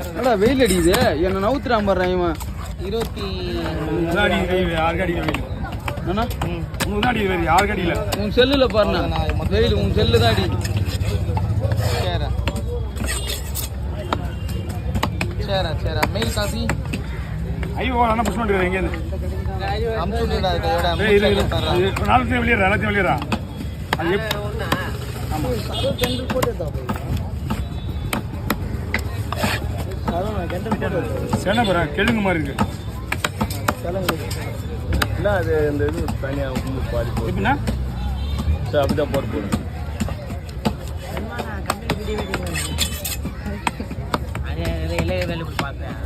என்னடா வெயில் அடிக்குது என்ன நவுத்துறான் பாடுறேன் இவன் 26 உன் செல்லுல பாருண்ணா வெயில் உன் செல்லு தான் அடி சரி சரி மெயில் காபி ஐயோ நான் புஷ் பண்ணிடுறேன் எங்க அம்சுடா கையோட நாளைக்கு வெளியறா அது ஆமா சேன பரா கெளுங்க மாதிரி இருக்கு இல்ல அது இந்த இது தனியா பாதி போகுது எப்படின்னா சார் அப்படிதான் போட்டு வேலை பார்த்தேன்